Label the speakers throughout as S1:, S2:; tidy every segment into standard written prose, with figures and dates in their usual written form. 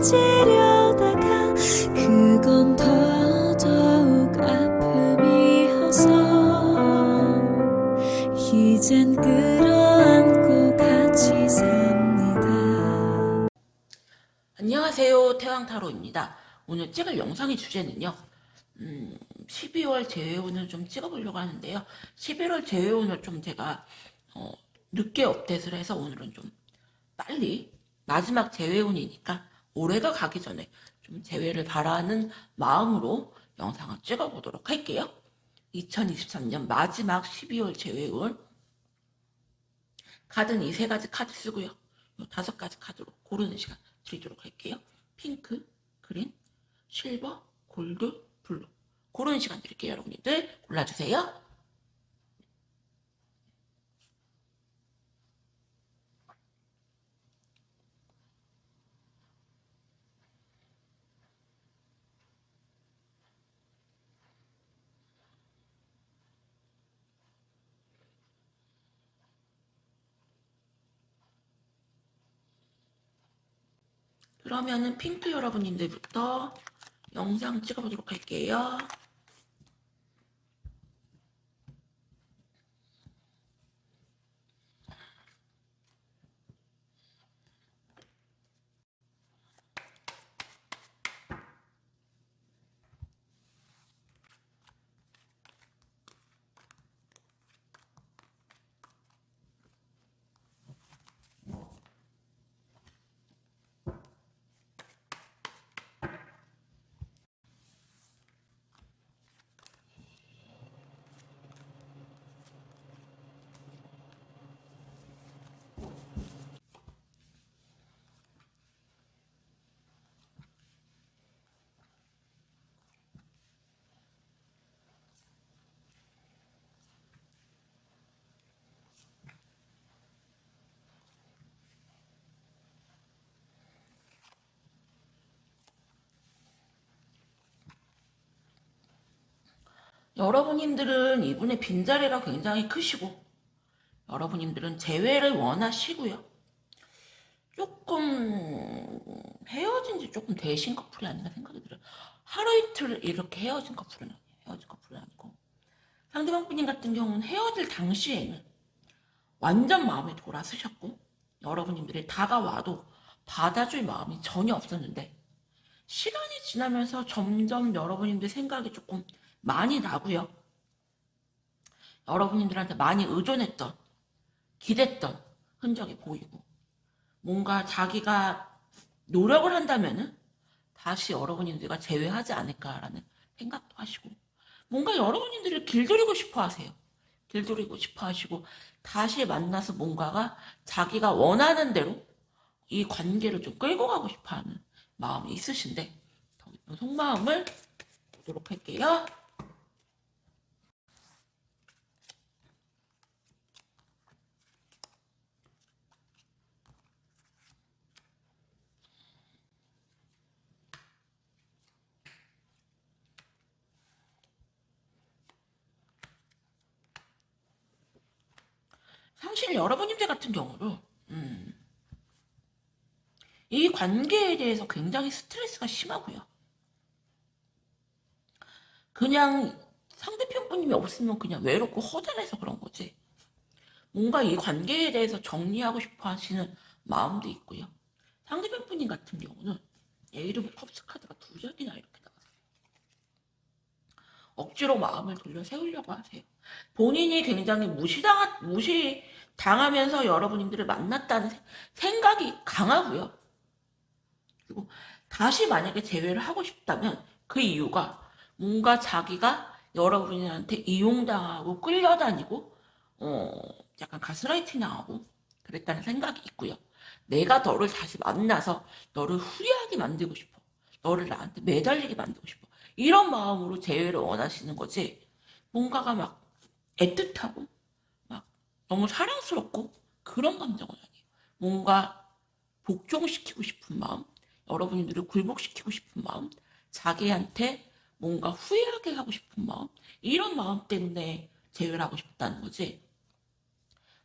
S1: 잊으려다가 그건 더더욱 아픔이어서 이젠 끌어안고 같이 삽니다.
S2: 안녕하세요, 태왕타로입니다. 오늘 찍을 영상의 주제는요, 12월 재회운을 좀 찍어보려고 하는데요. 11월 재회운을 좀 제가 늦게 업데이트를 해서 오늘은 좀 빨리 마지막 재회운이니까 올해가 가기 전에 좀 재회를 바라는 마음으로 영상을 찍어보도록 할게요. 2023년 마지막 12월 재회운 카드는 이 세 가지 카드 쓰고요. 이 5가지 카드로 고르는 시간 드리도록 할게요. 핑크, 그린, 실버, 골드, 블루. 고르는 시간 드릴게요. 여러분들 골라주세요. 그러면은 핑크 여러분님들부터 영상 찍어보도록 할게요. 여러분님들은 이분의 빈자리가 굉장히 크시고 여러분님들은 재회를 원하시고요. 조금 헤어진 지 조금 되신 커플이 아닌가 생각이 들어요. 하루 이틀 이렇게 헤어진 커플은 아니에요. 헤어진 커플은 아니고 상대방 분님 같은 경우는 헤어질 당시에는 완전 마음에 돌아서셨고 여러분님들이 다가와도 받아줄 마음이 전혀 없었는데 시간이 지나면서 점점 여러분님들 생각이 조금 많이 나고요. 여러분님들한테 많이 의존했던, 기댔던 흔적이 보이고 뭔가 자기가 노력을 한다면은 다시 여러분님들과 재회하지 않을까라는 생각도 하시고 뭔가 여러분님들을 길들이고 싶어 하세요. 길들이고 싶어 하시고 다시 만나서 뭔가가 자기가 원하는 대로 이 관계를 좀 끌고 가고 싶어 하는 마음이 있으신데 더 깊은 속마음을 보도록 할게요. 사실 여러분님들 같은 경우는 이 관계에 대해서 굉장히 스트레스가 심하고요. 그냥 상대편 분님이 없으면 그냥 외롭고 허전해서 그런 거지. 뭔가 이 관계에 대해서 정리하고 싶어 하시는 마음도 있고요. 상대편 분님 같은 경우는 에이드 오브 컵스 카드가 2장이나 이렇게 나왔어요. 억지로 마음을 돌려 세우려고 하세요. 본인이 굉장히 무시당하면서 여러분들을 만났다는 생각이 강하고요. 그리고 다시 만약에 재회를 하고 싶다면 그 이유가 뭔가 자기가 여러분한테 이용당하고 끌려다니고 약간 가스라이팅 당하고 그랬다는 생각이 있고요. 내가 너를 다시 만나서 너를 후회하게 만들고 싶어. 너를 나한테 매달리게 만들고 싶어. 이런 마음으로 재회를 원하시는 거지. 뭔가가 막 애틋하고 막 너무 사랑스럽고 그런 감정은 아니에요. 뭔가 복종시키고 싶은 마음, 여러분들을 굴복시키고 싶은 마음, 자기한테 뭔가 후회하게 하고 싶은 마음, 이런 마음 때문에 재회를 하고 싶다는 거지.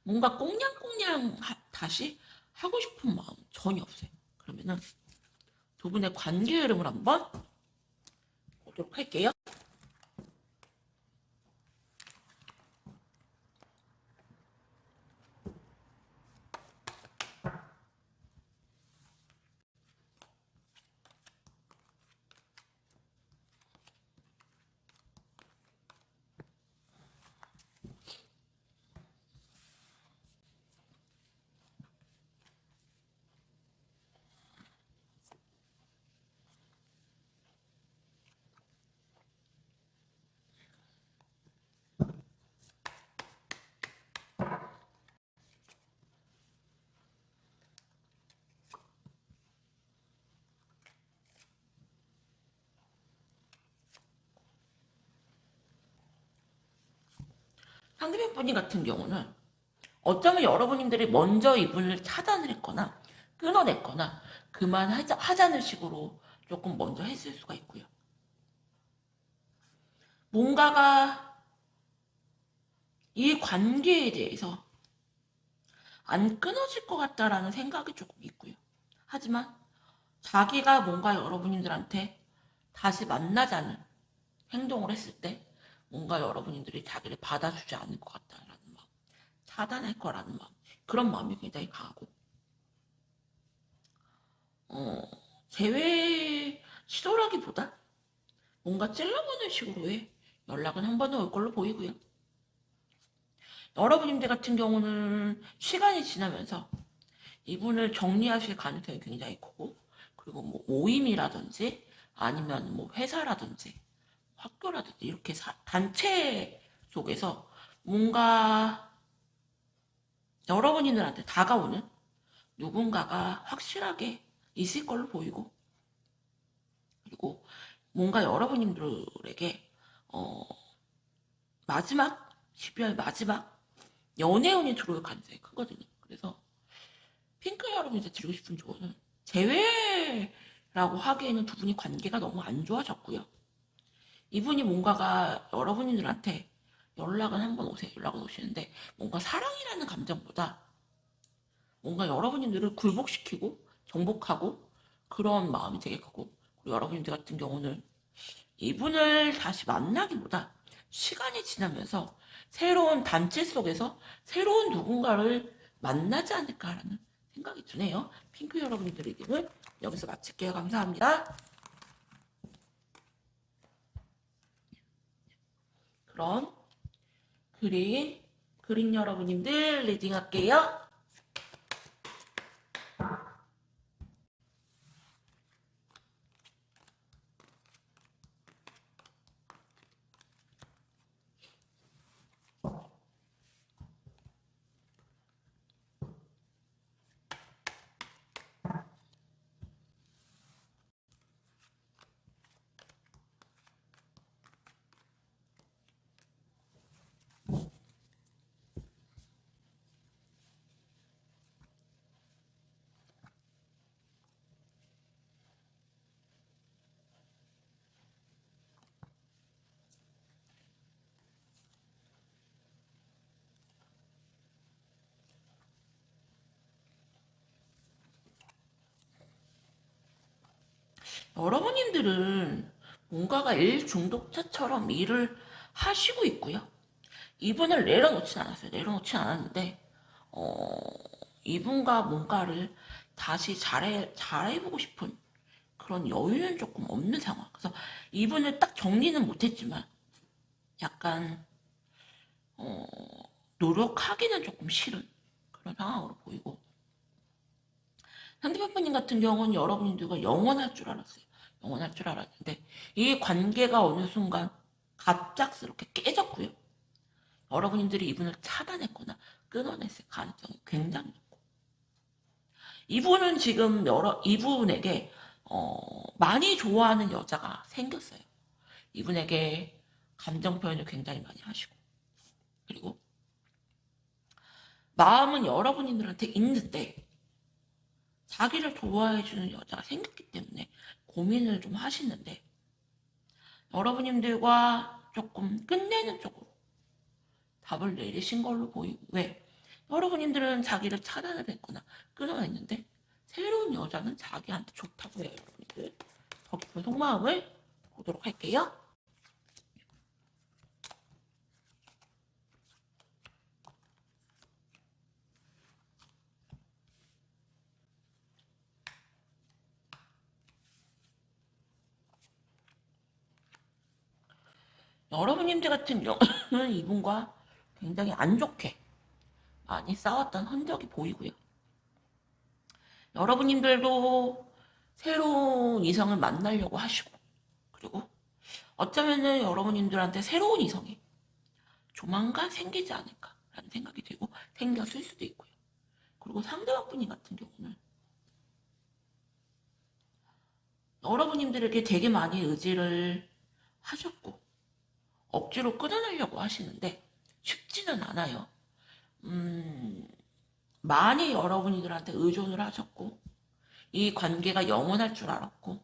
S2: 뭔가 꽁냥꽁냥 다시 하고 싶은 마음 전혀 없어요. 그러면은 두 분의 관계 흐름을 한번 보도록 할게요. 상대방 분이 같은 경우는 어쩌면 여러분들이 먼저 이분을 차단을 했거나 끊어냈거나 그만하자는 식으로 조금 먼저 했을 수가 있고요. 뭔가가 이 관계에 대해서 안 끊어질 것 같다라는 생각이 조금 있고요. 하지만 자기가 뭔가 여러분들한테 다시 만나자는 행동을 했을 때 뭔가 여러분들이 자기를 받아주지 않을 것 같다라는 마음, 차단할 거라는 마음, 그런 마음이 굉장히 강하고 재회 시도라기보다 뭔가 찔러보는 식으로의 연락은 한 번은 올 걸로 보이고요. 여러분들 같은 경우는 시간이 지나면서 이분을 정리하실 가능성이 굉장히 크고, 그리고 뭐 모임이라든지 아니면 뭐 회사라든지 학교라든지 이렇게 단체 속에서 뭔가 여러분들한테 다가오는 누군가가 확실하게 있을 걸로 보이고, 그리고 뭔가 여러분들에게 마지막 12월 마지막 연애운이 들어올 가능성이 크거든요. 그래서 핑크 여러분한테 드리고 싶은 조언은 재회라고 하기에는 두 분이 관계가 너무 안 좋아졌고요. 이분이 뭔가가 여러분들한테 연락은 한번 오세요. 연락은 오시는데 뭔가 사랑이라는 감정보다 뭔가 여러분들을 굴복시키고 정복하고 그런 마음이 되게 크고, 그리고 여러분들 같은 경우는 이분을 다시 만나기보다 시간이 지나면서 새로운 단체 속에서 새로운 누군가를 만나지 않을까라는 생각이 드네요. 핑크 여러분들의 이름을 여기서 마칠게요. 감사합니다. 그럼 그린 여러분님들 리딩할게요. 여러분님들은 뭔가가 일 중독자처럼 일을 하시고 있고요. 이분을 내려놓진 않았어요. 내려놓진 않았는데, 이분과 뭔가를 다시 잘해보고 싶은 그런 여유는 조금 없는 상황. 그래서 이분을 딱 정리는 못했지만, 약간, 노력하기는 조금 싫은 그런 상황으로 보이고, 상대방님 같은 경우는 여러분들과 영원할 줄 알았어요. 영원할 줄 알았는데 이 관계가 어느 순간 갑작스럽게 깨졌고요. 여러분들이 이분을 차단했거나 끊어냈을 가능성이 굉장히 높고, 이분은 지금 이분에게 많이 좋아하는 여자가 생겼어요. 이분에게 감정 표현을 굉장히 많이 하시고, 그리고 마음은 여러분들한테 있는데 자기를 좋아해주는 여자가 생겼기 때문에 고민을 좀 하시는데, 여러분들과 조금 끝내는 쪽으로 답을 내리신 걸로 보이고, 왜? 여러분들은 자기를 차단을 했거나 끊어냈는데 새로운 여자는 자기한테 좋다고 해요, 여러분들. 더 깊은 속마음을 보도록 할게요. 여러분님들 같은 경우는 이분과 굉장히 안 좋게 많이 싸웠던 흔적이 보이고요. 여러분님들도 새로운 이성을 만나려고 하시고, 그리고 어쩌면은 여러분님들한테 새로운 이성이 조만간 생기지 않을까라는 생각이 들고 생겼을 수도 있고요. 그리고 상대방 분이 같은 경우는 여러분님들에게 되게 많이 의지를 하셨고 억지로 끊어내려고 하시는데 쉽지는 않아요. 많이 여러분들한테 의존을 하셨고 이 관계가 영원할 줄 알았고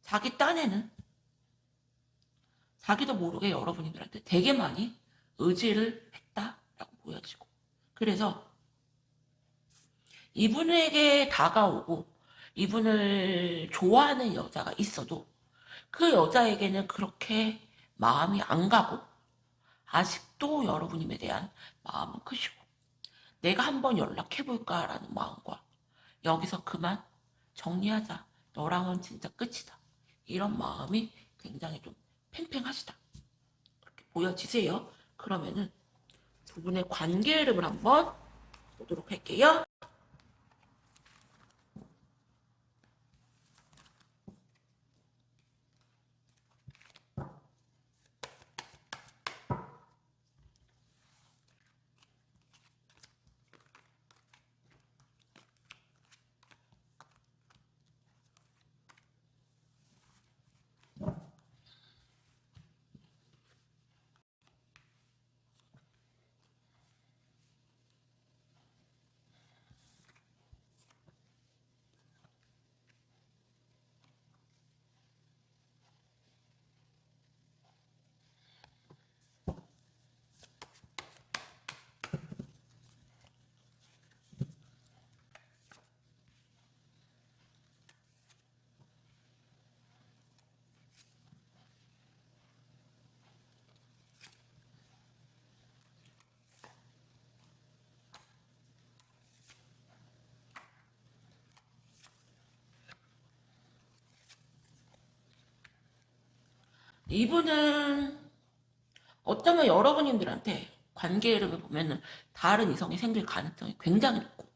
S2: 자기 딴에는 자기도 모르게 여러분들한테 되게 많이 의지를 했다라고 보여지고 그래서 이분에게 다가오고 이분을 좋아하는 여자가 있어도 그 여자에게는 그렇게 마음이 안 가고 아직도 여러분님에 대한 마음은 크시고 내가 한번 연락해볼까라는 마음과 여기서 그만 정리하자. 너랑은 진짜 끝이다. 이런 마음이 굉장히 좀 팽팽하시다. 그렇게 보여지세요. 그러면은 두 분의 관계 흐름을 한번 보도록 할게요. 이분은 어쩌면 여러분님들한테 관계 흐름을 보면은 다른 이성이 생길 가능성이 굉장히 높고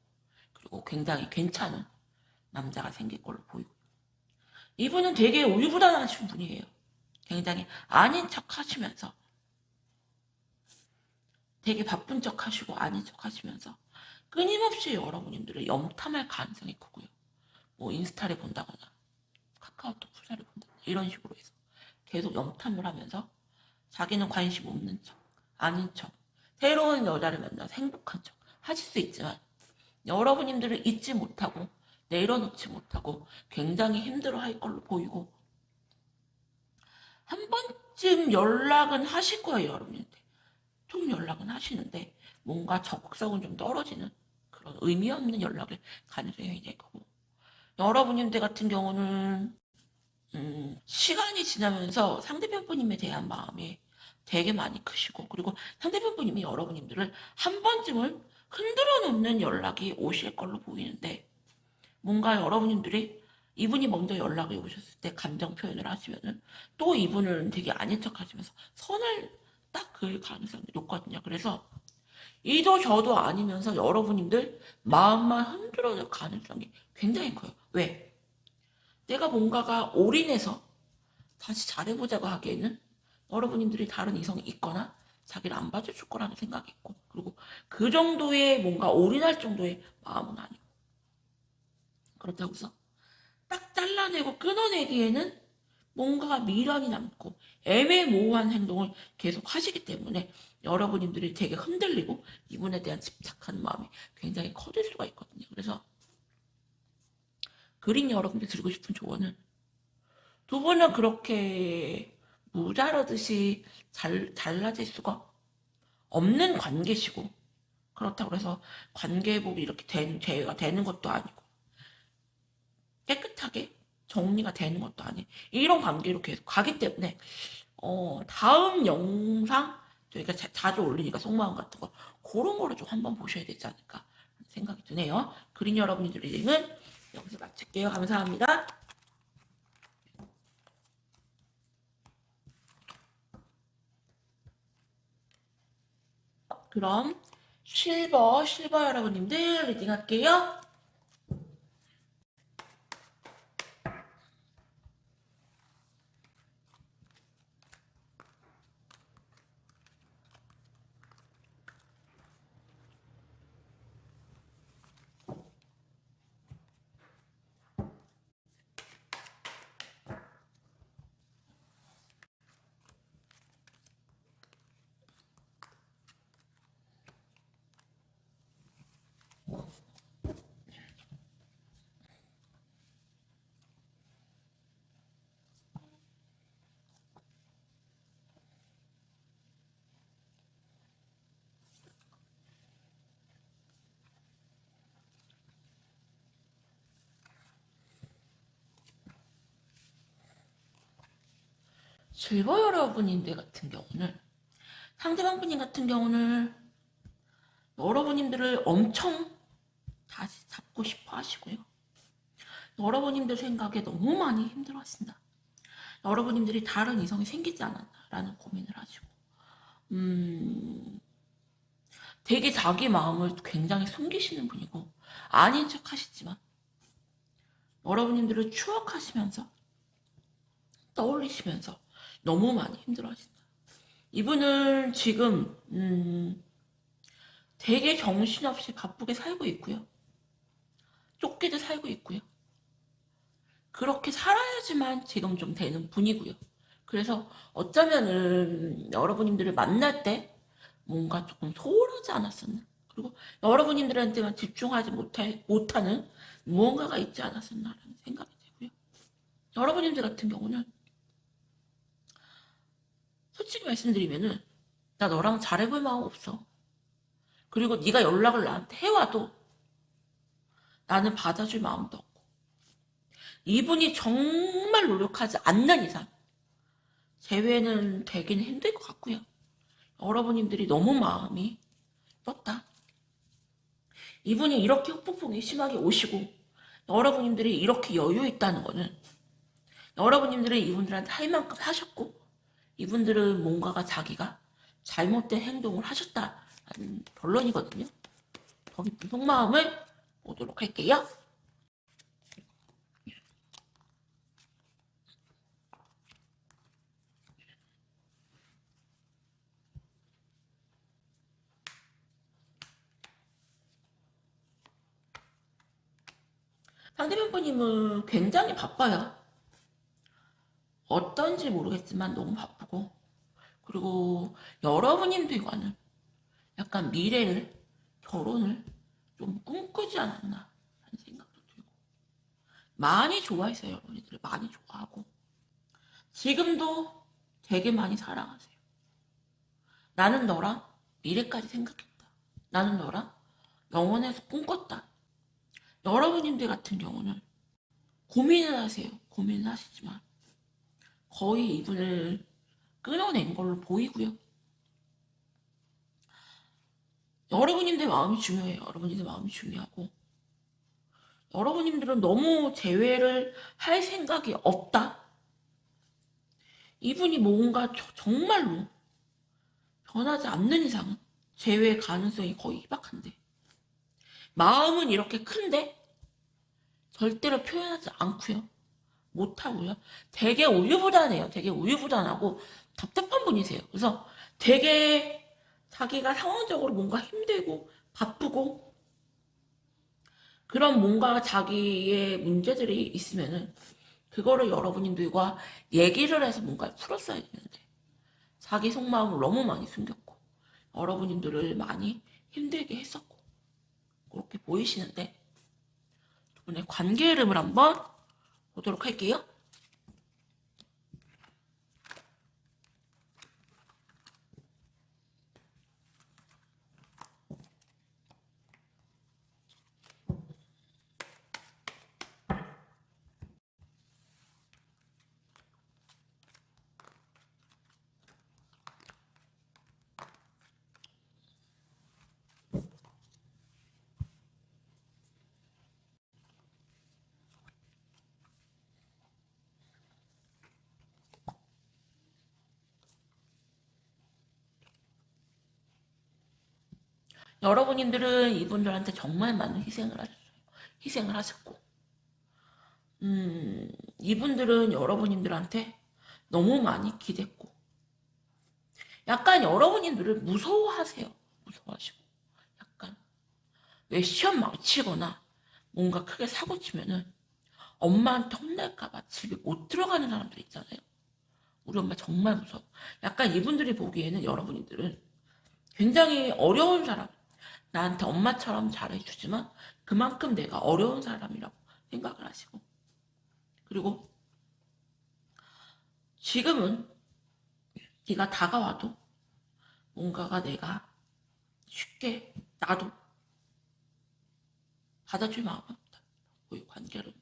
S2: 그리고 굉장히 괜찮은 남자가 생길 걸로 보이고 이분은 되게 우유부단하신 분이에요. 굉장히 아닌 척 하시면서 되게 바쁜 척 하시고 아닌 척 하시면서 끊임없이 여러분들을 염탐할 가능성이 크고요. 뭐 인스타를 본다거나 카카오톡 프사를 본다거나 이런 식으로 해서 계속 염탐을 하면서 자기는 관심 없는 척, 아닌 척, 새로운 여자를 만나서 행복한 척 하실 수 있지만 여러분들을 잊지 못하고 내려놓지 못하고 굉장히 힘들어할 걸로 보이고 한 번쯤 연락은 하실 거예요, 여러분한테. 좀 연락은 하시는데 뭔가 적극성은 좀 떨어지는 그런 의미 없는 연락을 가능성이 될 거고 여러분들 같은 경우는 시간이 지나면서 상대편 분님에 대한 마음이 되게 많이 크시고 그리고 상대편 분님이 여러분들을 한 번쯤은 흔들어 놓는 연락이 오실 걸로 보이는데 뭔가 여러분들이 이분이 먼저 연락이 오셨을 때 감정 표현을 하시면은 또 이분을 되게 아닌 척 하시면서 선을 딱 그을 가능성이 높거든요. 그래서 이도 저도 아니면서 여러분들 마음만 흔들어질 가능성이 굉장히 커요. 왜? 내가 뭔가가 올인해서 다시 잘해보자고 하기에는 여러분들이 다른 이성이 있거나 자기를 안 봐줄 거라는 생각이 있고 그리고 그 정도의 뭔가 올인할 정도의 마음은 아니고 그렇다고 해서 딱 잘라내고 끊어내기에는 뭔가 미련이 남고 애매모호한 행동을 계속 하시기 때문에 여러분들이 되게 흔들리고 이분에 대한 집착하는 마음이 굉장히 커질 수가 있거든요. 그래서 그린 여러분들 드리고 싶은 조언은 두 분은 그렇게 무자르듯이 잘라질 수가 없는 관계시고 그렇다고 해서 관계복이 이렇게 제외가 되는 것도 아니고 깨끗하게 정리가 되는 것도 아니에요. 이런 관계로 계속 가기 때문에 다음 영상 저희가 자주 올리니까 속마음 같은 거 그런 거를 좀 한번 보셔야 되지 않을까 생각이 드네요. 그린 여러분들 리딩은 여기서 마칠게요. 감사합니다. 그럼 실버 여러분님들 리딩 할게요. 실버 여러분인데 같은 경우는 상대방 분님 같은 경우는 여러분님들을 엄청 다시 잡고 싶어 하시고요. 여러분님들 생각에 너무 많이 힘들어 하신다. 여러분님들이 다른 이성이 생기지 않았나라는 고민을 하시고 되게 자기 마음을 굉장히 숨기시는 분이고 아닌 척 하시지만 여러분님들을 추억하시면서 떠올리시면서 너무 많이 힘들어 하신다. 이분은 지금 되게 정신없이 바쁘게 살고 있고요. 쫓기듯 살고 있고요. 그렇게 살아야지만 지금 좀 되는 분이고요. 그래서 어쩌면은 여러분님들을 만날 때 뭔가 조금 소홀하지 않았었나. 그리고 여러분님들한테만 집중하지 못하는 무언가가 있지 않았었나라는 생각이 들고요. 여러분님들 같은 경우는 솔직히 말씀드리면은 나 너랑 잘해볼 마음 없어. 그리고 네가 연락을 나한테 해와도 나는 받아줄 마음도 없고 이분이 정말 노력하지 않는 이상 재회는 되기는 힘들 것 같고요. 여러분님들이 너무 마음이 떴다. 이분이 이렇게 후폭풍이 심하게 오시고 여러분님들이 이렇게 여유 있다는 거는 여러분님들은 이분들한테 할 만큼 하셨고 이분들은 뭔가가 자기가 잘못된 행동을 하셨다는 결론이거든요. 더 깊은 속마음을 보도록 할게요. 상대방 분님은 굉장히 바빠요. 어떤지 모르겠지만 너무 바쁘고 그리고 여러분님들과는 약간 미래를 결혼을 좀 꿈꾸지 않았나 하는 생각도 들고 많이 좋아했어요. 여러분들을 많이 좋아하고 지금도 되게 많이 사랑하세요. 나는 너랑 미래까지 생각했다. 나는 너랑 영원해서 꿈꿨다. 여러분님들 같은 경우는 고민을 하세요. 고민을 하시지만 거의 이분을 끊어낸 걸로 보이고요. 여러분님들 마음이 중요해요. 여러분님들 마음이 중요하고 여러분님들은 너무 재회를 할 생각이 없다. 이분이 뭔가 정말로 변하지 않는 이상은 재회 가능성이 거의 희박한데 마음은 이렇게 큰데 절대로 표현하지 않고요. 못하고요. 되게 우유부단해요. 되게 우유부단하고 답답한 분이세요. 그래서 되게 자기가 상황적으로 뭔가 힘들고 바쁘고 그런 뭔가 자기의 문제들이 있으면은 그거를 여러분들과 얘기를 해서 뭔가 풀었어야 되는데 자기 속마음을 너무 많이 숨겼고 여러분들을 많이 힘들게 했었고 그렇게 보이시는데 두 분의 관계 흐름을 한번 보도록 할게요. 여러분님들은 이분들한테 정말 많은 희생을 하셨고, 이분들은 여러분님들한테 너무 많이 기댔고, 약간 여러분님들을 무서워하세요. 무서워하시고. 약간, 왜 시험 망치거나 뭔가 크게 사고 치면은 엄마한테 혼날까봐 집에 못 들어가는 사람들 있잖아요. 우리 엄마 정말 무서워. 약간 이분들이 보기에는 여러분들은 굉장히 어려운 사람, 나한테 엄마처럼 잘해주지만 그만큼 내가 어려운 사람이라고 생각을 하시고, 그리고 지금은 네가 다가와도 뭔가가 내가 쉽게 나도 받아줄 마음이 없다. 이 관계를.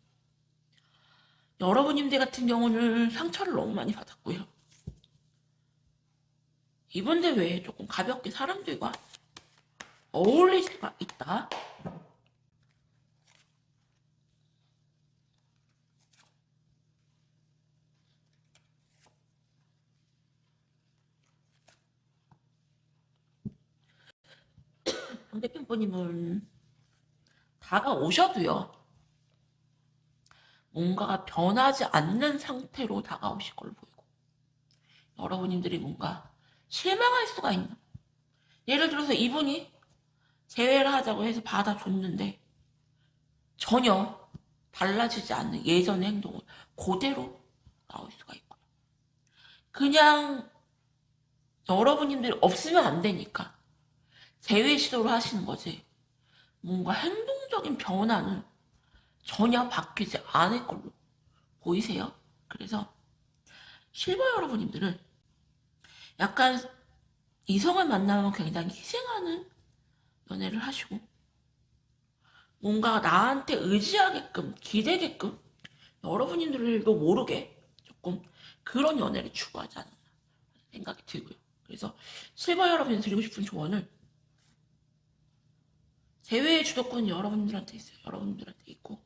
S2: 여러분님들 같은 경우는 상처를 너무 많이 받았고요. 이분들 외에 조금 가볍게 사람들과 어울릴 수가 있다. 상대편님은 다가오셔도요, 뭔가가 변하지 않는 상태로 다가오실 걸로 보이고, 여러분님들이 뭔가 실망할 수가 있는. 예를 들어서 이분이 재회를 하자고 해서 받아줬는데 전혀 달라지지 않는 예전의 행동을 그대로 나올 수가 있고요. 그냥 여러분님들이 없으면 안 되니까 재회 시도를 하시는 거지, 뭔가 행동적인 변화는 전혀 바뀌지 않을 걸로 보이세요. 그래서 실버 여러분님들은 약간 이성을 만나면 굉장히 희생하는 연애를 하시고, 뭔가 나한테 의지하게끔 기대게끔 여러분들도 모르게 조금 그런 연애를 추구하지 않았나 생각이 들고요. 그래서 실버 여러분이 드리고 싶은 조언은, 재회의 주도권은 여러분들한테 있어요. 여러분들한테 있고,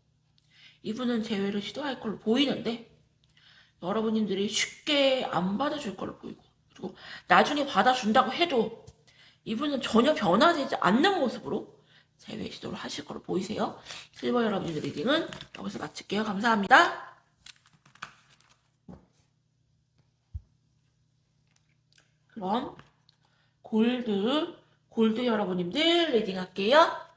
S2: 이분은 재회를 시도할 걸로 보이는데 여러분들이 쉽게 안 받아줄 걸로 보이고, 그리고 나중에 받아준다고 해도 이분은 전혀 변화되지 않는 모습으로 재회 시도를 하실 걸로 보이세요. 실버 여러분들 리딩은 여기서 마칠게요. 감사합니다. 그럼 골드 여러분님들 리딩 할게요.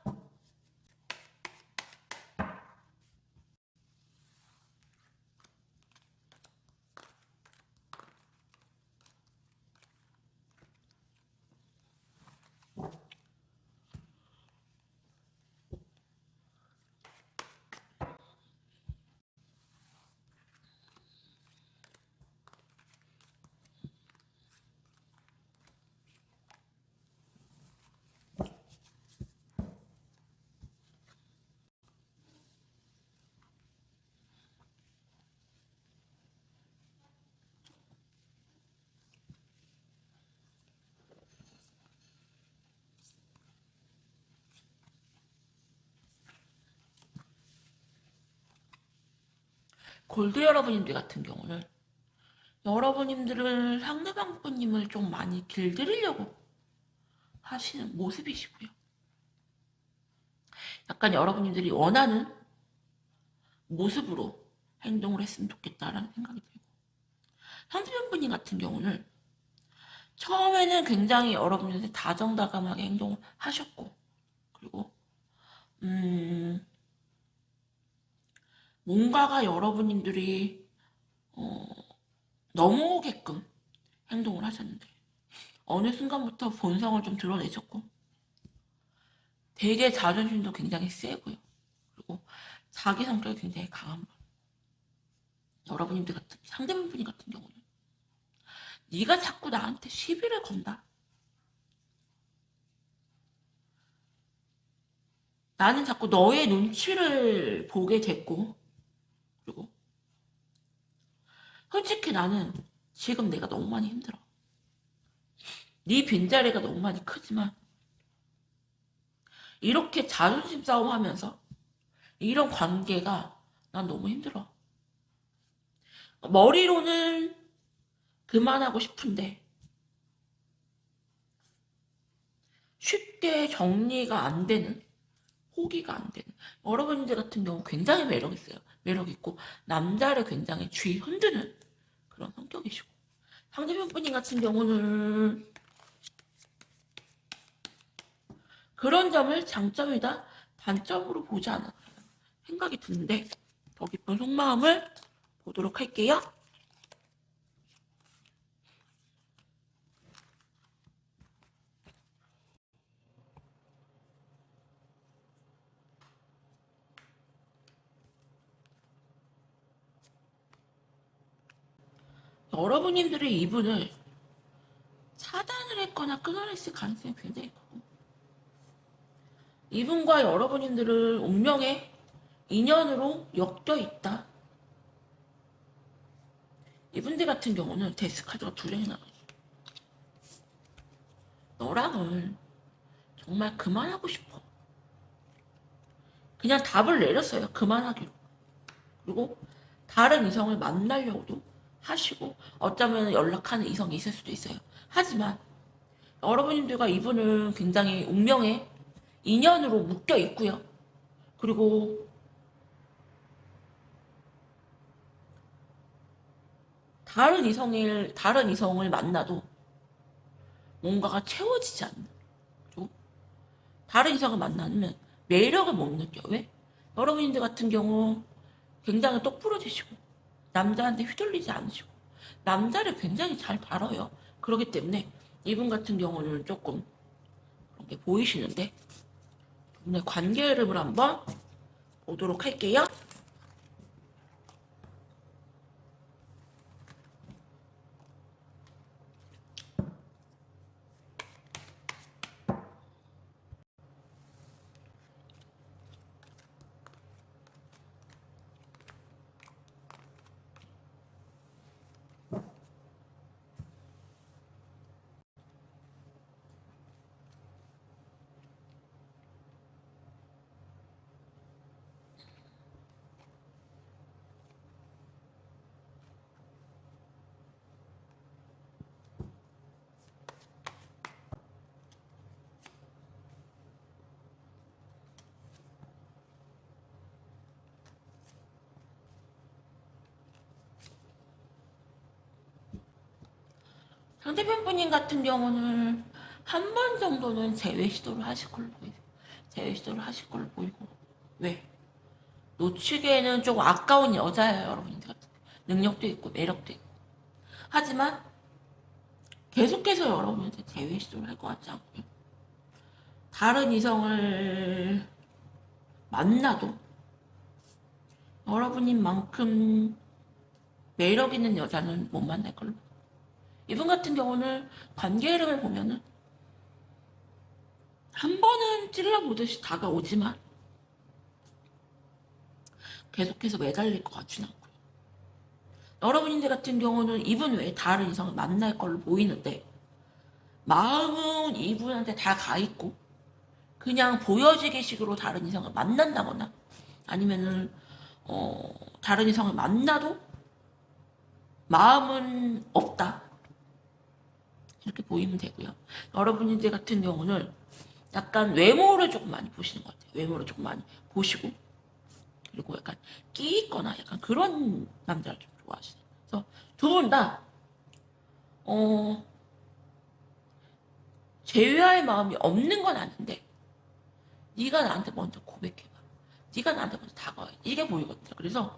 S2: 골드 여러분님들 같은 경우는 여러분님들을 상대방 분님을 좀 많이 길들이려고 하시는 모습이시고요. 약간 여러분들이 원하는 모습으로 행동을 했으면 좋겠다라는 생각이 들고, 상대방 분님 같은 경우는 처음에는 굉장히 여러분들한테 다정다감하게 행동을 하셨고, 그리고 뭔가가 여러분들이 넘어오게끔 행동을 하셨는데 어느 순간부터 본성을 좀 드러내셨고, 되게 자존심도 굉장히 세고요. 그리고 자기 성격이 굉장히 강한 분. 여러분들 같은 상대방 분이 같은 경우는 네가 자꾸 나한테 시비를 건다. 나는 자꾸 너의 눈치를 보게 됐고, 그리고 솔직히 나는 지금 내가 너무 많이 힘들어. 네 빈자리가 너무 많이 크지만 이렇게 자존심 싸움하면서 이런 관계가 난 너무 힘들어. 머리로는 그만하고 싶은데 쉽게 정리가 안 되는, 포기가 안 되는 여러분들 같은 경우 굉장히 매력 있어요. 매력 있고 남자를 굉장히 주의 흔드는 그런 성격이시고, 상대편 분님 같은 경우는 그런 점을 장점이다 단점으로 보지 않아 생각이 드는데, 더 깊은 속마음을 보도록 할게요. 여러분님들의 이분을 차단을 했거나 끊어냈을 가능성이 굉장히 크고, 이분과 여러분님들을 운명의 인연으로 엮여 있다. 이분들 같은 경우는 데스카드가 두 장이 나와요. 너랑은 정말 그만하고 싶어. 그냥 답을 내렸어요. 그만하기로. 그리고 다른 이성을 만나려고도 하시고, 어쩌면 연락하는 이성이 있을 수도 있어요. 하지만 여러분들과 이분은 굉장히 운명의 인연으로 묶여 있고요. 그리고 다른 이성을 만나도 뭔가가 채워지지 않는. 그리고 다른 이성을 만나면 매력을 못 느껴. 왜? 여러분들 같은 경우 굉장히 똑부러지시고, 남자한테 휘둘리지 않으시고, 남자를 굉장히 잘 다뤄요. 그렇기 때문에 이분 같은 경우는 조금 그런 게 보이시는데, 오늘 관계 흐름을 한번 보도록 할게요. 상대편 분님 같은 경우는 한 번 정도는 재회 시도를 하실 걸로 보이고, 재회 시도를 하실 걸로 보이고. 왜? 놓치기에는 조금 아까운 여자예요, 여러분들 같은 경우. 능력도 있고 매력도 있고. 하지만 계속해서 여러분한테 재회 시도를 할 것 같지 않고요. 다른 이성을 만나도 여러분님만큼 매력 있는 여자는 못 만날 걸로. 이분 같은 경우는 관계 흐름을 보면은 한 번은 찔러보듯이 다가오지만 계속해서 매달릴 것 같지는 않고요. 여러분들 같은 경우는 이분 외에 다른 이성을 만날 걸로 보이는데, 마음은 이분한테 다 가 있고 그냥 보여지기 식으로 다른 이성을 만난다거나, 아니면은 다른 이성을 만나도 마음은 없다, 이렇게 보이면 되고요. 여러분들 같은 경우는 약간 외모를 조금 많이 보시는 것 같아요. 외모를 조금 많이 보시고, 그리고 약간 끼 있거나 약간 그런 남자를 좀 좋아하시네요. 그래서 두 분 다 제외할 마음이 없는 건 아닌데, 네가 나한테 먼저 고백해봐, 네가 나한테 먼저 다가와, 이게 보이거든요. 그래서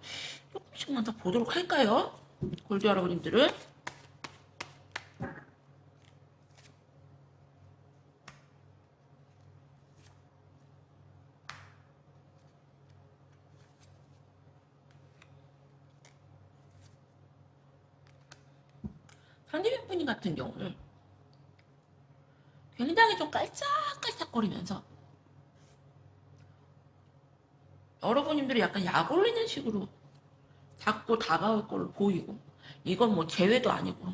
S2: 조금씩만 더 보도록 할까요? 골드 여러분들은 상대편 분님 같은 경우는 굉장히 좀 깔짝깔짝거리면서 여러분들이 약간 약 올리는 식으로 자꾸 다가올 걸로 보이고, 이건 뭐 재회도 아니고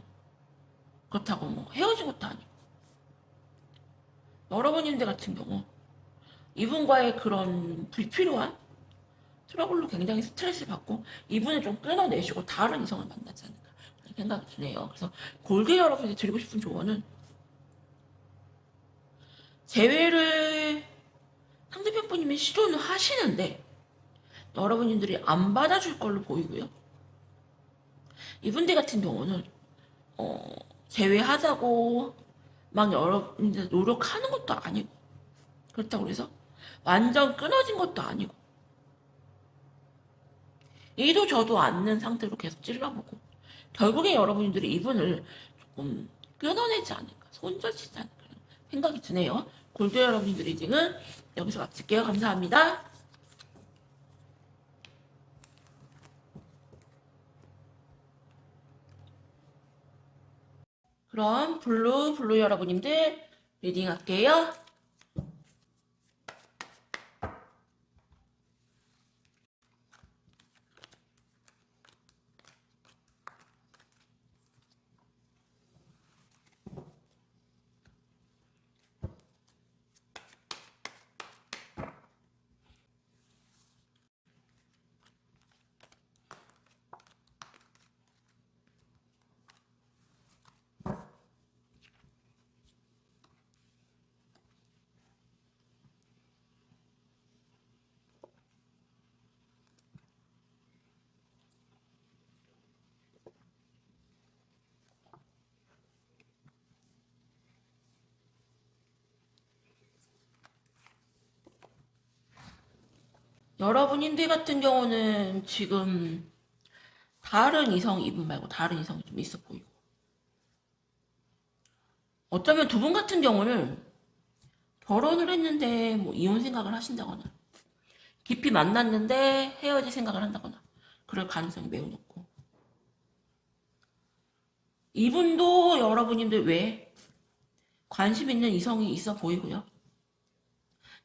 S2: 그렇다고 뭐 헤어진 것도 아니고, 여러분들 같은 경우 이분과의 그런 불필요한 트러블로 굉장히 스트레스 받고 이분을 좀 끊어내시고 다른 이성을 만나지 않을까 그런 생각이 드네요. 그래서 골드 여러분이 드리고 싶은 조언은, 재회를 상대편 분님이 시도는 하시는데 여러분들이 안 받아줄 걸로 보이고요. 이분들 같은 경우는 재회하자고 막 여러분들 노력하는 것도 아니고, 그렇다고 해서 완전 끊어진 것도 아니고, 이도 저도 않는 상태로 계속 찔러보고 결국에 여러분들이 이분을 조금 끊어내지 않을까, 손절치지 않을까 생각이 드네요. 골드 여러분들 리딩은 여기서 마칠게요. 감사합니다. 그럼 블루 여러분님들 리딩 할게요. 여러분인들 같은 경우는 지금 다른 이성, 이분 말고 다른 이성이 좀 있어 보이고, 어쩌면 두 분 같은 경우는 결혼을 했는데 뭐 이혼 생각을 하신다거나 깊이 만났는데 헤어질 생각을 한다거나 그럴 가능성이 매우 높고, 이분도 여러분님들 외에 관심 있는 이성이 있어 보이고요.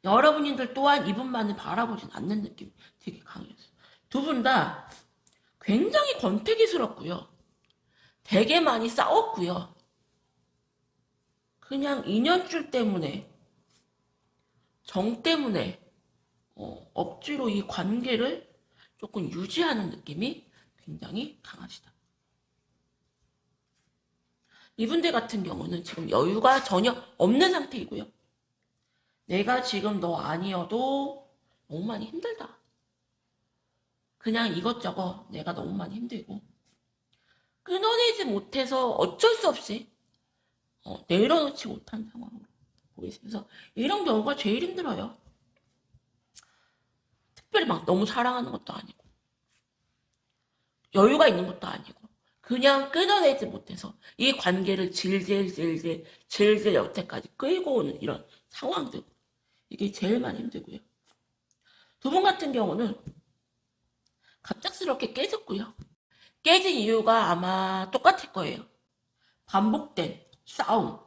S2: 여러분들 또한 이분만을 바라보진 않는 느낌이 되게 강해졌어요. 두 분 다 굉장히 권태기스럽고요. 되게 많이 싸웠고요. 그냥 인연줄 때문에, 정 때문에 억지로 이 관계를 조금 유지하는 느낌이 굉장히 강하시다. 이분들 같은 경우는 지금 여유가 전혀 없는 상태이고요. 내가 지금 너 아니어도 너무 많이 힘들다. 그냥 이것저것 내가 너무 많이 힘들고 끊어내지 못해서 어쩔 수 없이 내려놓지 못한 상황으로 보이세요. 그래서 이런 경우가 제일 힘들어요. 특별히 막 너무 사랑하는 것도 아니고 여유가 있는 것도 아니고 그냥 끊어내지 못해서 이 관계를 질질 여태까지 끌고 오는 이런 상황들, 이게 제일 많이 힘들고요. 두 분 같은 경우는 갑작스럽게 깨졌고요. 깨진 이유가 아마 똑같을 거예요. 반복된 싸움.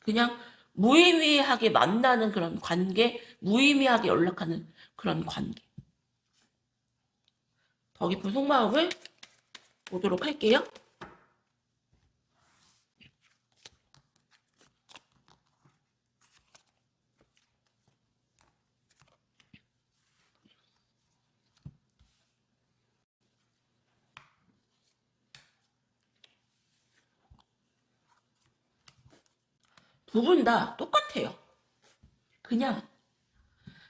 S2: 그냥 무의미하게 만나는 그런 관계, 무의미하게 연락하는 그런 관계. 더 깊은 속마음을 보도록 할게요. 두 분 다 똑같아요. 그냥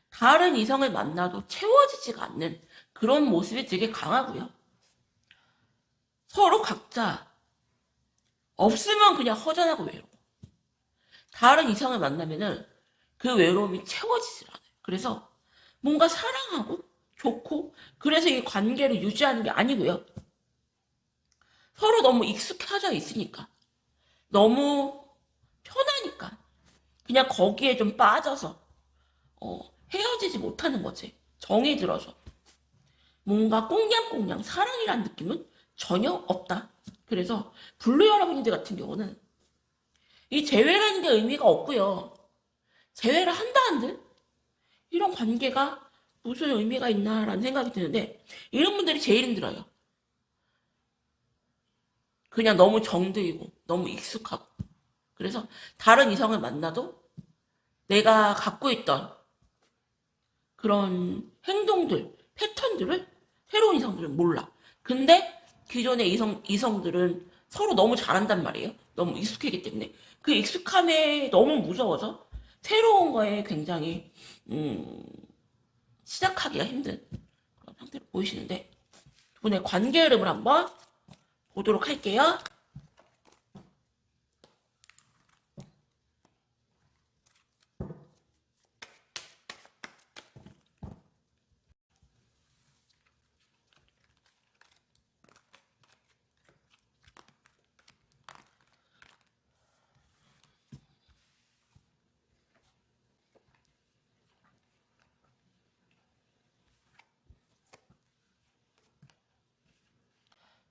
S2: 다른 이성을 만나도 채워지지가 않는 그런 모습이 되게 강하고요. 서로 각자 없으면 그냥 허전하고 외로워. 다른 이성을 만나면은 그 외로움이 채워지질 않아요. 그래서 뭔가 사랑하고 좋고 그래서 이 관계를 유지하는 게 아니고요. 서로 너무 익숙해져 있으니까, 너무 편하니까 그냥 거기에 좀 빠져서 헤어지지 못하는 거지. 정이 들어서 뭔가 꽁냥꽁냥 사랑이란 느낌은 전혀 없다. 그래서 블루 여러분들 같은 경우는 이 재회라는 게 의미가 없고요. 재회를 한다 한들 이런 관계가 무슨 의미가 있나라는 생각이 드는데, 이런 분들이 제일 힘들어요. 그냥 너무 정들이고 너무 익숙하고, 그래서 다른 이성을 만나도 내가 갖고 있던 그런 행동들, 패턴들을 새로운 이성들은 몰라. 근데 기존의 이성들은 서로 너무 잘한단 말이에요. 너무 익숙하기 때문에 그 익숙함에 너무 무서워서 새로운 거에 굉장히 시작하기가 힘든 그런 상태로 보이시는데 두 분의 관계 흐름을 한번 보도록 할게요.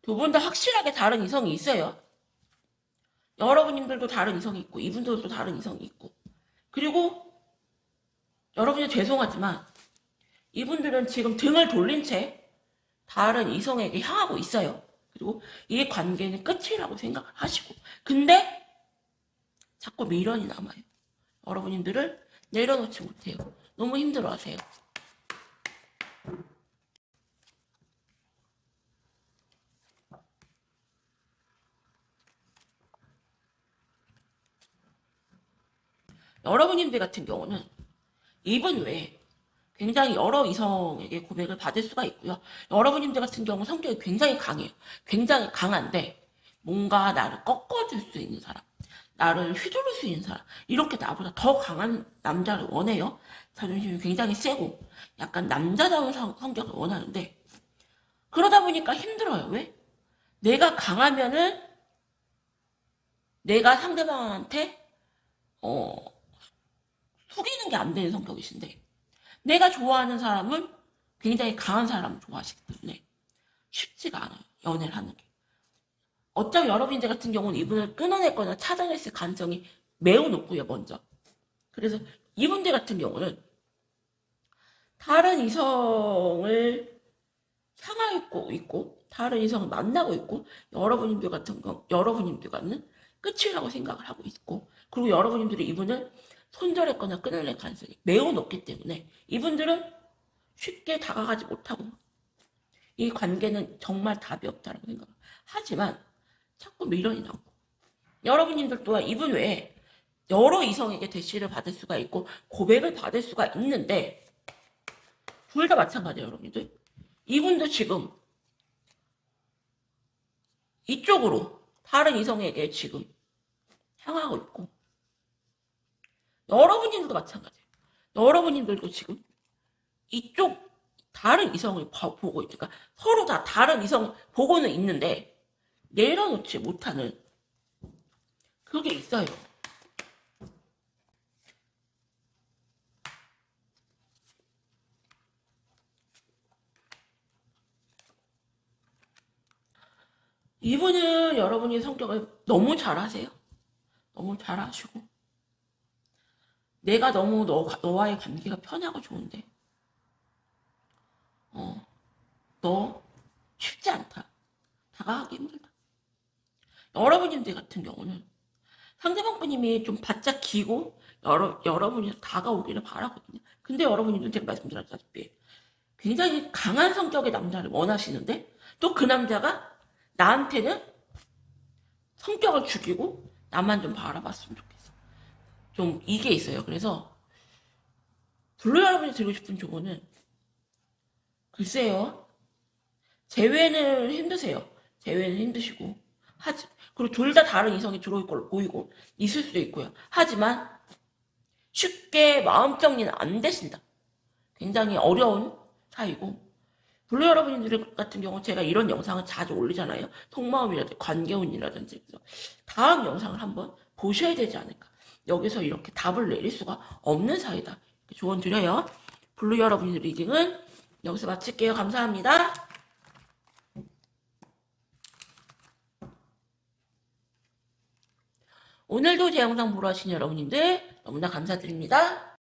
S2: 두 분 다 확실하게 다른 이성이 있어요. 여러분님들도 다른 이성이 있고 이분들도 다른 이성이 있고 그리고 여러분이 죄송하지만 이분들은 지금 등을 돌린 채 다른 이성에게 향하고 있어요. 그리고 이 관계는 끝이라고 생각을 하시고 근데 자꾸 미련이 남아요. 여러분님들을 내려놓지 못해요. 너무 힘들어하세요. 여러분님들 같은 경우는 이분 외에 굉장히 여러 이성에게 고백을 받을 수가 있고요. 여러분님들 같은 경우 성격이 굉장히 강해요. 굉장히 강한데 뭔가 나를 꺾어줄 수 있는 사람, 나를 휘두를 수 있는 사람, 이렇게 나보다 더 강한 남자를 원해요. 자존심이 굉장히 세고 약간 남자다운 성격을 원하는데 그러다 보니까 힘들어요. 왜? 내가 강하면은 내가 상대방한테 속이는 게 안 되는 성격이신데 내가 좋아하는 사람은 굉장히 강한 사람을 좋아하시기 때문에 쉽지가 않아요. 연애를 하는 게. 어쩌면 여러분들 같은 경우는 이분을 끊어냈거나 찾아냈을 가능성이 매우 높고요. 먼저. 그래서 이분들 같은 경우는 다른 이성을 향하고 있고 다른 이성을 만나고 있고 여러분님들과는 끝이라고 생각을 하고 있고 그리고 여러분님들이 이분을 손절했거나 끊어낼 가능성이 매우 높기 때문에 이분들은 쉽게 다가가지 못하고 이 관계는 정말 답이 없다고 생각을 하지만 자꾸 미련이 나고 여러분님들 또한 이분 외에 여러 이성에게 대시를 받을 수가 있고 고백을 받을 수가 있는데 둘 다 마찬가지예요. 여러분들 이분도 지금 이쪽으로 다른 이성에게 지금 향하고 있고 여러분들도 마찬가지예요. 여러분들도 지금 이쪽 다른 이성을 보고 있으니까 서로 다 다른 이성 보고는 있는데 내려놓지 못하는 그게 있어요. 이분은 여러분의 성격을 너무 잘 아세요. 너무 잘 아시고 내가 너무 너와의 관계가 편하고 좋은데 너 쉽지 않다. 다가가기 힘들다. 여러분들 같은 경우는 상대방 분님이 좀 바짝 기고 여러분이 다가오기를 바라거든요. 근데 여러분들은 제가 말씀드렸다시피 굉장히 강한 성격의 남자를 원하시는데 또 그 남자가 나한테는 성격을 죽이고 나만 좀 바라봤으면 좋겠어. 좀 이게 있어요. 그래서 블루 여러분이 드리고 싶은 조언은 글쎄요. 재회는 힘드세요. 재회는 힘드시고 그리고 둘 다 다른 이성이 들어올 걸로 보이고 있을 수도 있고요. 하지만 쉽게 마음 정리는 안 되신다. 굉장히 어려운 사이고 블루 여러분들 같은 경우 제가 이런 영상을 자주 올리잖아요. 속마음이라든지 관계운이라든지 그래서 다음 영상을 한번 보셔야 되지 않을까. 여기서 이렇게 답을 내릴 수가 없는 사이다. 조언 드려요. 블루 여러분들 리딩은 여기서 마칠게요. 감사합니다. 오늘도 제 영상 보러 하신 여러분님들 너무나 감사드립니다.